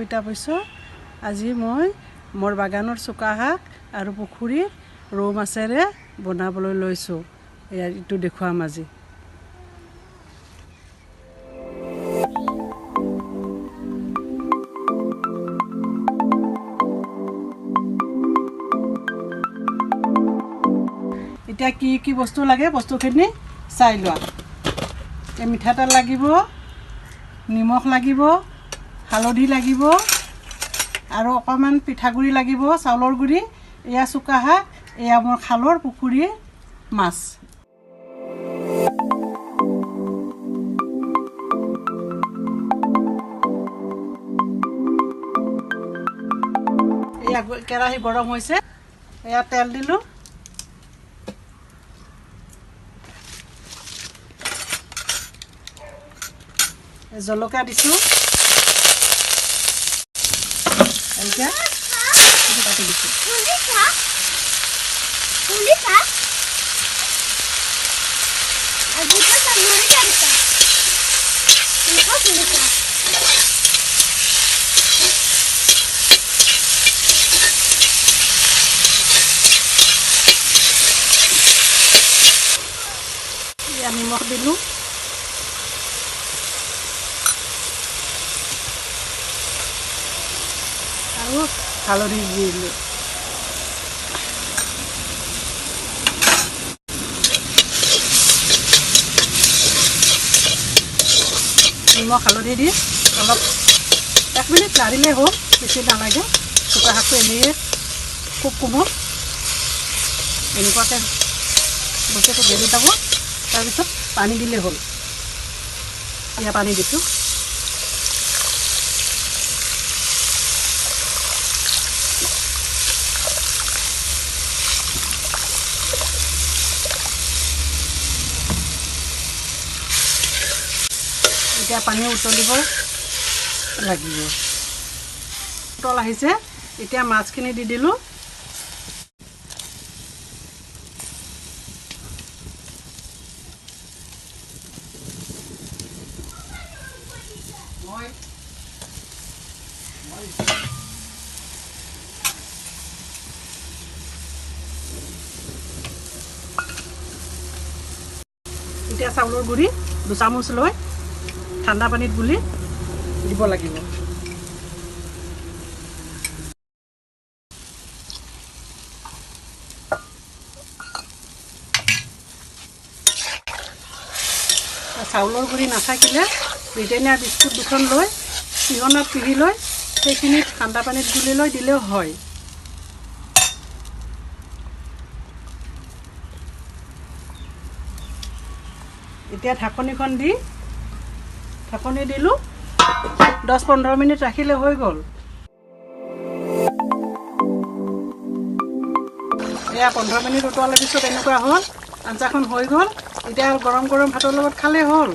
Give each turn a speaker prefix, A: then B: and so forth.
A: কবিতা পাইছোঁ। আজি মই মোৰ বাগানৰ চুকা শাক আৰু পুখুৰীৰ ৰৌ মাছেৰে বনাবলৈ লৈছোঁ। এইটো দেখুৱাম আজি। এতিয়া কি কি বস্তু লাগে বস্তুখিনি চাই লোৱা। এই মিঠাতেল লাগিব, নিমখ লাগিব, হালধি লাগিব আৰু অকণমান পিঠাগুড়ি লাগিব, চাউলৰ গুড়ি। এয়া চুকা শাক, এয়া মোৰ খালৰ পুখুৰীৰ মাছ। এয়া কেৰাহী গৰম হৈছে, এয়া তেল দিলোঁ। জলকীয়া দিছোঁ, এনেকৈ কাটি দিছোঁ। নিমখ দিলোঁ, আৰু হালধি দিলোঁ। নিমখ হালধি দি অলপ 1 মিনিট লাৰিলেই হ'ল, বেছি নালাগে। চুকা শাকটো এনেই খুব কোমল, এনেকুৱাকৈ বস্তুটো গেলি যাব। তাৰপিছত পানী দিলেই হ'ল। এয়া পানী দিছোঁ। এতিয়া পানী উতলিব লাগিব। উতল আহিছে, এতিয়া মাছখিনি দি দিলোঁ। এতিয়া চাউলৰ গুড়ি 2 চামুচ লৈ ঠাণ্ডা পানীত গুলি দিব লাগিব। চাউলৰ গুড়ি নাথাকিলে ব্ৰিটেনিয়া বিস্কুট 2খন লৈ পিহনাত পিহি লৈ সেইখিনি ঠাণ্ডা পানীত গুলি লৈ দিলেও হয়। এতিয়া ঢাকনিখন দি ঢাকনি দিলোঁ। 10-15 মিনিট ৰাখিলে হৈ গ'ল। এয়া 15 মিনিট উতলোৱাৰ পিছত এনেকুৱা হ'ল, আঞ্জাখন হৈ গ'ল। এতিয়া গৰম গৰম ভাতৰ লগত খালে হ'ল।